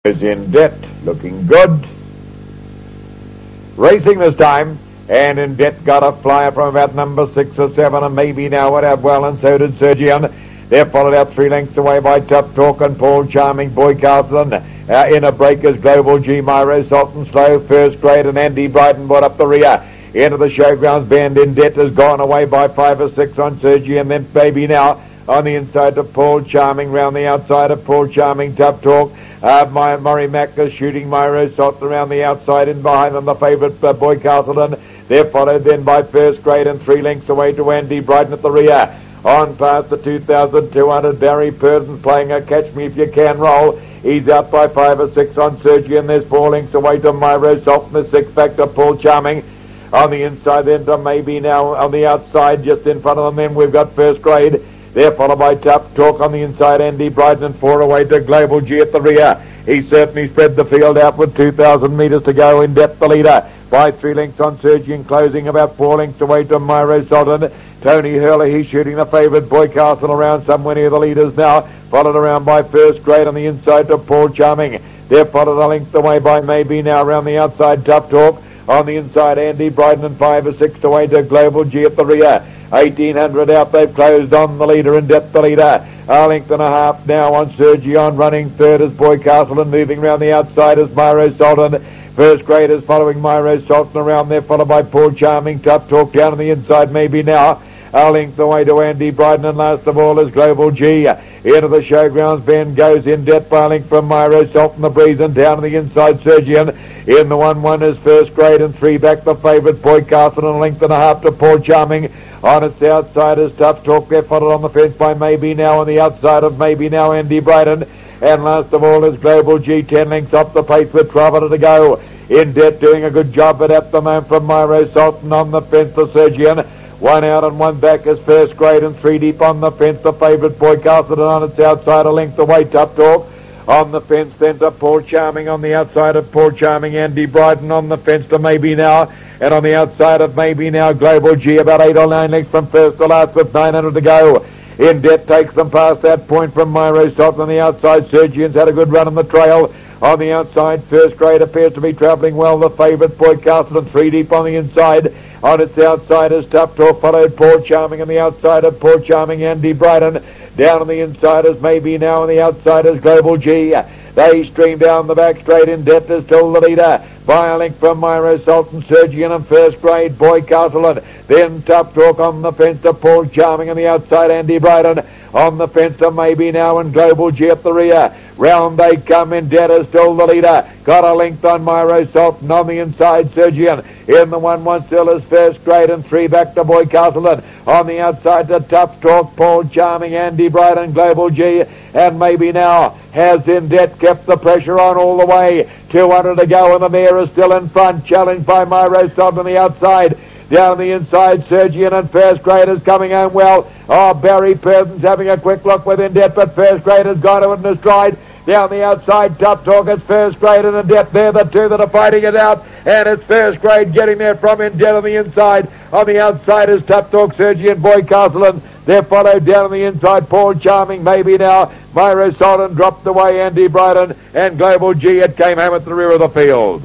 Is in debt, looking good. Racing this time, and in debt got a flyer from about number 6 or 7, and maybe now went out well, and so did Sergian. They're followed out 3 lengths away by Tough Talk and Paul Charming, Boy Castle. In a breakers, Global G, Myro, Salt and Slow, First Grade, and Andy Brighton brought up the rear. Into the showgrounds, Band in Debt has gone away by 5 or 6 on Sergi, and then Baby Now on the inside to Paul Charming, round the outside of Paul Charming, Tough Talk. Murray Mack is shooting Myro Salt around the outside, and behind them the favourite Boy Castleton. They're followed then by First Grade and 3 lengths away to Andy Brighton at the rear. On past the 2,200, Barry Purden playing a Catch Me If You Can roll. He's out by 5 or 6 on Sergi, and there's 4 lengths away to Myro Salt, and the 6 back to Paul Charming. On the inside then to Maybe Now on the outside, just in front of them then we've got First Grade. They're followed by Tough Talk on the inside, Andy Brighton, and 4 away to Global G at the rear. He certainly spread the field out with 2,000 metres to go. In Depth the leader by 3 lengths on Sergi, and closing about 4 lengths away to Myro Sultan. Tony Hurley, he's shooting the favourite Boy Castle around somewhere near the leaders now, followed around by First Grade on the inside to Paul Charming. They're followed a length away by Maybe Now around the outside, Tough Talk. On the inside, Andy Brighton, and 5 or 6 away to Global G at the rear. 1,800 out, they've closed on the leader. In Depth the leader. A length and a half now on Sergi, on running third is Boy Castle, and moving round the outside is Myro Sultan. First Grade is following Myro Sultan around there, followed by Paul Charming. Tough Talk down on the inside, Maybe Now. A length away to Andy Brighton, and last of all is Global G. Into the showgrounds, Ben goes in Debt by a length from Myro Sultan, the breeze, and down on the inside Sergian. In the 1-1 is First Grade, and 3 back the favourite Boy Castle, and a length and a half to Paul Charming. On its outside is Tough Talk. They're followed on the fence by Maybe Now, on the outside of Maybe Now, Andy Brighton. And last of all is Global G, 10 lengths off the pace with 12 to go. In Debt doing a good job, but at the moment from Myro Sultan on the fence for Sergian. 1 out and 1 back is First Grade, and 3 deep on the fence the favourite Boy Castle, and on its outside a length away Tough Talk. On the fence then to Paul Charming, on the outside of Paul Charming, Andy Brighton. On the fence to Maybe Now, and on the outside of Maybe Now, Global G, about 8 or 9 lengths from first to last with 900 to go. In Debt takes them past that point from Myro Salt. On the outside, Sergian's had a good run on the trail. On the outside, First Grade appears to be travelling well, the favourite Boy Castle, and 3 deep on the inside. On its outside is Tough Talk, followed Paul Charming. On the outside of Paul Charming, Andy Brighton. Down on the inside is Maybe Now, on the outside is Global G. They stream down the back straight. In Debt is still the leader by a length from Myro Sultan, Sergian, and First Grade, Boy Castle. And then Tough Talk on the fence to Paul Charming, on the outside Andy Brighton. On the fence to Maybe Now, and Global G at the rear. Round they come. In Debt is still the leader. Got a length on Myro Sultan. On the inside Sergian. In the 1-1 still is First Grade, and 3 back to Boy Castle. And on the outside to Tough Talk, Paul Charming, Andy Brighton, Global G, and Maybe Now. Has In Debt kept the pressure on all the way. 200 to go, and the mare is still in front, challenged by Myro Sultan on the outside. Down the inside, Sergian, and First Grade is coming home well. Oh, Barry Purden's having a quick look with In Debt, but First Grade has gone to it in a stride. Down the outside, Tough Talk, it's First Grade and In Debt. They're the two that are fighting it out, and it's First Grade getting there from In Debt on the inside. On the outside is Tough Talk, Sergian, Boy Castle, and they're followed down on the inside, Paul Charming, Maybe Now. Myro Sultan dropped away, Andy Brighton, and Global G, it came home at the rear of the field.